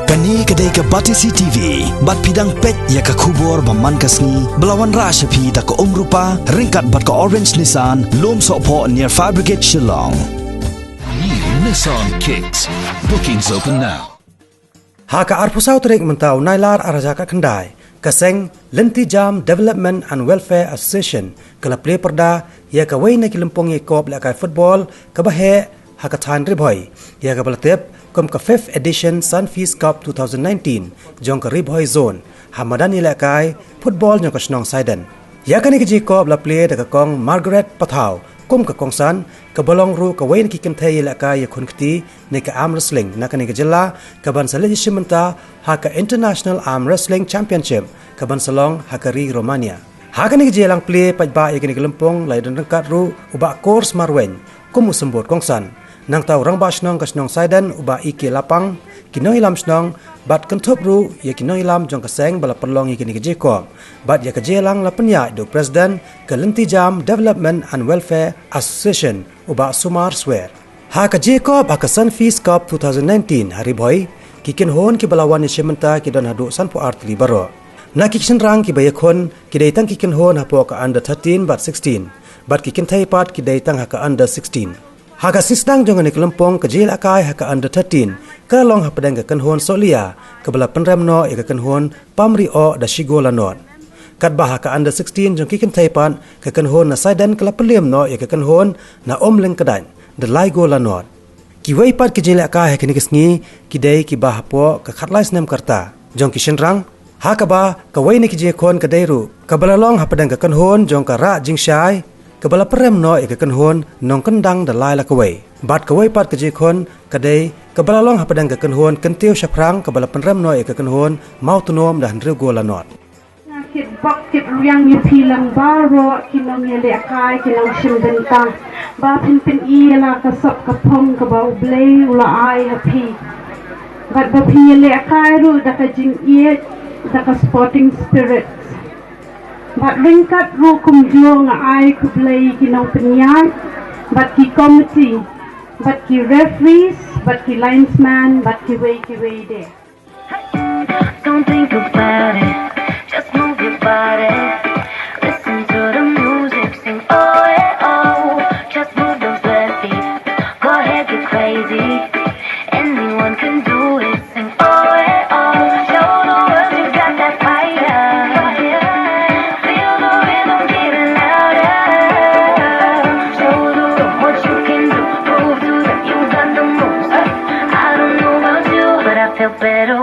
Kani kedai ke Batisi TV, bat pidang pet ya ke kubur baman kasni, belawan rasa pi da ke rupa, ringkat bat ke Orange Nissan, lom sokpo near Fire Brigade Shillong. New Nissan Kicks. Bookings open now. Haka arpusau terik mentau nailar arajaka kendai, kaseng Lenti Jam Development and Welfare Association, kala play perda ya ka wei na kilempong ye kop la kai football, ka bahe haka tan ribhoi, ya ka balatep kom ka 5th edition Sunfeast Cup 2019, jong ka ribhoi zone, hamadan ila kai football jong ka snong Saiden. Ya ka ni ka kop la play da ka kong Margaret Pathau, kum ka kongsan ka balong ru ka wain ki kimthai la ka ya khunkti ne ka arm wrestling na ka ni ka jilla ka ban sale shimanta ha ka International Arm Wrestling Championship ka ban salong ha ka ri Romania ha ka ni ka jelang play pajba ya ka ni ka lempong lai dan kat ru uba course marwen kum usembot kongsan nang tau rang ba snong ka snong Saiden uba iki lapang kinoi lam snong bat kentop ru ya kinoi lam jong ka seng bala perlong ya ka ni ka jeko bat ya ka jelang la penya do president ka Lenti Jam Development and Welfare Association uba Sumar Swear ha ka jeko ba ka Sunfeast Cup 2019 hari boy kikin hon ki balawan ni sementa ki don hadu sanpo artri baro na kikin rang ki bayakon ki dai tang kikin hon hapo ka under 13 bat 16 bat kikin thai pat ki dai tang ha ka under 16 Haka sistang jangan ni kelempong ke jil akai haka under 13 ke long hapadang ke kenhon solia ke bala penremno ke kenhon pamri o da shigola not kat bah haka under 16 jong kikin taipan ke kenhon na Saiden kala peliem no ke kenhon na omleng kedan da laigola not ki wei pat ke jil akai haka ni kesngi ki dei ki bah po ke khatlais nem karta jong ki shenrang haka ba ke wei ni ki je kon ke deiru ke bala long hapadang ke kenhon jong ka ra jingshai Kebala perem no ika kenhon nong kendang da lai la kawai. Bat kawai pat keje kon kadai kebala long hapadang ke kenhon kentiu syaprang kebala perem no ika kenhon mau tunom dah ndru gola not. Kit bak kit yang yu pilang baro kinong yele akai kinong shimbenta. Ba pin I la kasap kapong kabau blay ula ai happy. Bat ba pi yele akai ru da ka jing iet da ka sporting spirit. Bat ringkat ru kumjung ai kuplay kinong penyat, bat ki committee, bat ki referees, bat ki linesman, bat ki way there. Don't think about it, just move your body. Listen to the music, sing oh yeah oh. Just move those left feet, go ahead get crazy. Anyone can do it, sing oh yeah oh. Show the world you got that fire. Feel better